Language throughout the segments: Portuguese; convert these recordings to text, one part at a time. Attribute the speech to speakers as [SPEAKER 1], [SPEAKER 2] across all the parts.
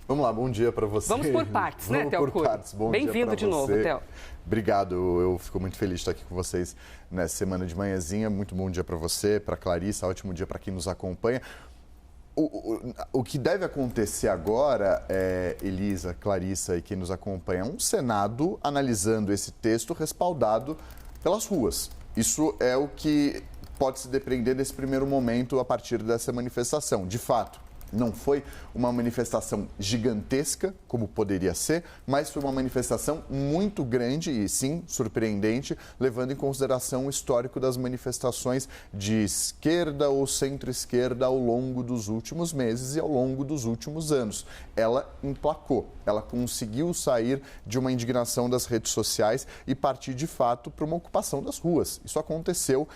[SPEAKER 1] Vamos lá, bom dia para você.
[SPEAKER 2] Vamos por partes, né, Theo?
[SPEAKER 1] Vamos por partes. Bom dia
[SPEAKER 2] Bem-vindo de novo, Theo.
[SPEAKER 1] Obrigado, eu fico muito feliz de estar aqui com vocês nessa semana de manhãzinha. Muito bom dia para você, para Clarissa, ótimo dia para quem nos acompanha. O que deve acontecer agora, Elisa, Clarissa e quem nos acompanha, é um Senado analisando esse texto respaldado pelas ruas. Isso é o que pode se depreender nesse primeiro momento a partir dessa manifestação. De fato, não foi uma manifestação gigantesca, como poderia ser, mas foi uma manifestação muito grande e, sim, surpreendente, levando em consideração o histórico das manifestações de esquerda ou centro-esquerda ao longo dos últimos meses e ao longo dos últimos anos. Ela emplacou, ela conseguiu sair de uma indignação das redes sociais e partir, de fato, para uma ocupação das ruas. Isso aconteceu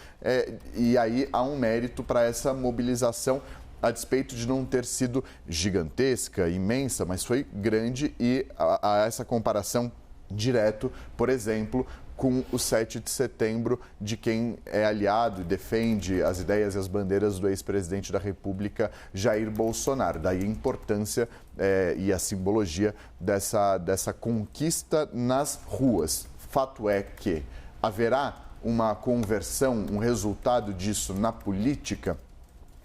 [SPEAKER 1] e aí há um mérito para essa mobilização, a despeito de não ter sido gigantesca, imensa, mas foi grande e a essa comparação direto, por exemplo, com o 7 de setembro, de quem é aliado e defende as ideias e as bandeiras do ex-presidente da República, Jair Bolsonaro. Daí a importância e a simbologia dessa conquista nas ruas. Fato é que haverá uma conversão, um resultado disso na política.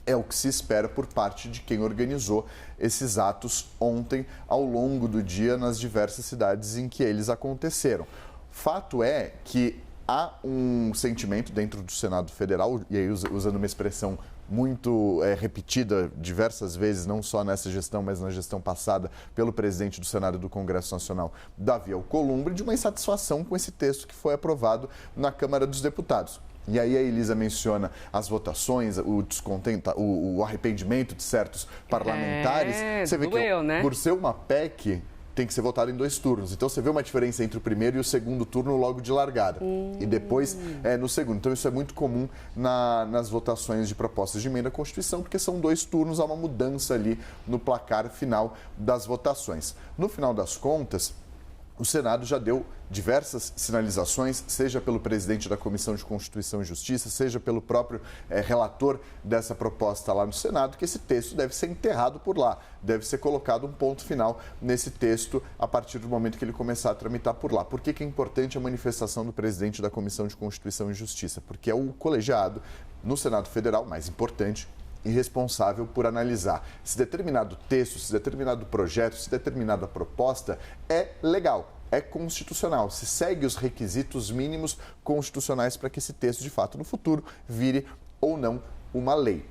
[SPEAKER 1] É o que se espera por parte de quem organizou esses atos ontem, ao longo do dia, nas diversas cidades em que eles aconteceram. Fato é que há um sentimento dentro do Senado Federal, e aí usando uma expressão muito repetida diversas vezes, não só nessa gestão, mas na gestão passada, pelo presidente do Senado e do Congresso Nacional, Davi Alcolumbre, de uma insatisfação com esse texto que foi aprovado na Câmara dos Deputados. E aí a Elisa menciona as votações, o descontento, o arrependimento de certos parlamentares. Você vê que,
[SPEAKER 2] né?
[SPEAKER 1] Por ser uma PEC, tem que ser votado em 2 turnos. Então você vê uma diferença entre o primeiro e o segundo turno logo de largada. E depois no segundo. Então isso é muito comum nas votações de propostas de emenda à Constituição, porque são 2 turnos, há uma mudança ali no placar final das votações. No final das contas, o Senado já deu diversas sinalizações, seja pelo presidente da Comissão de Constituição e Justiça, seja pelo próprio relator dessa proposta lá no Senado, que esse texto deve ser enterrado por lá, deve ser colocado um ponto final nesse texto a partir do momento que ele começar a tramitar por lá. Por que é importante a manifestação do presidente da Comissão de Constituição e Justiça? Porque é o colegiado no Senado Federal mais importante e responsável por analisar se determinado texto, se determinado projeto, se determinada proposta é legal, é constitucional, se segue os requisitos mínimos constitucionais para que esse texto, de fato, no futuro, vire ou não uma lei.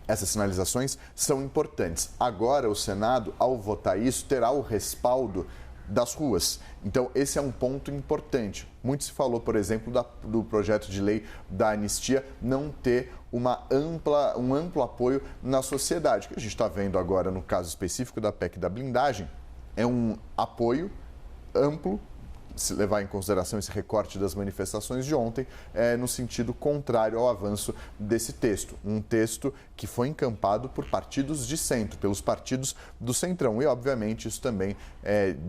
[SPEAKER 1] Essas sinalizações são importantes. Agora, o Senado, ao votar isso, terá o respaldo das ruas. Então, esse é um ponto importante. Muito se falou, por exemplo, do projeto de lei da anistia não ter um amplo apoio na sociedade. O que a gente está vendo agora, no caso específico da PEC da blindagem, é um apoio amplo, se levar em consideração esse recorte das manifestações de ontem, no sentido contrário ao avanço desse texto. Um texto que foi encampado por partidos de centro, pelos partidos do centrão. E, obviamente, isso também,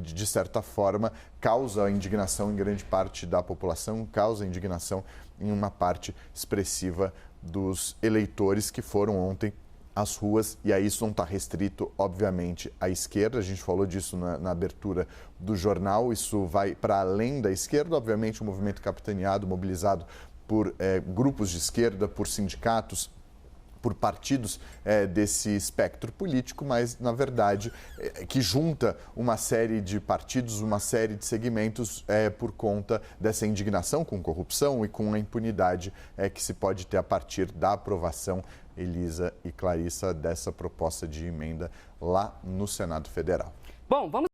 [SPEAKER 1] de certa forma, causa indignação em grande parte da população, causa indignação em uma parte expressiva dos eleitores que foram ontem às ruas, e aí isso não está restrito, obviamente, à esquerda. A gente falou disso na abertura do jornal, isso vai para além da esquerda, obviamente, um movimento capitaneado, mobilizado por grupos de esquerda, por sindicatos, por partidos desse espectro político, mas, na verdade, que junta uma série de partidos, uma série de segmentos por conta dessa indignação com corrupção e com a impunidade que se pode ter a partir da aprovação, Elisa e Clarissa, dessa proposta de emenda lá no Senado Federal.
[SPEAKER 2] Bom, vamos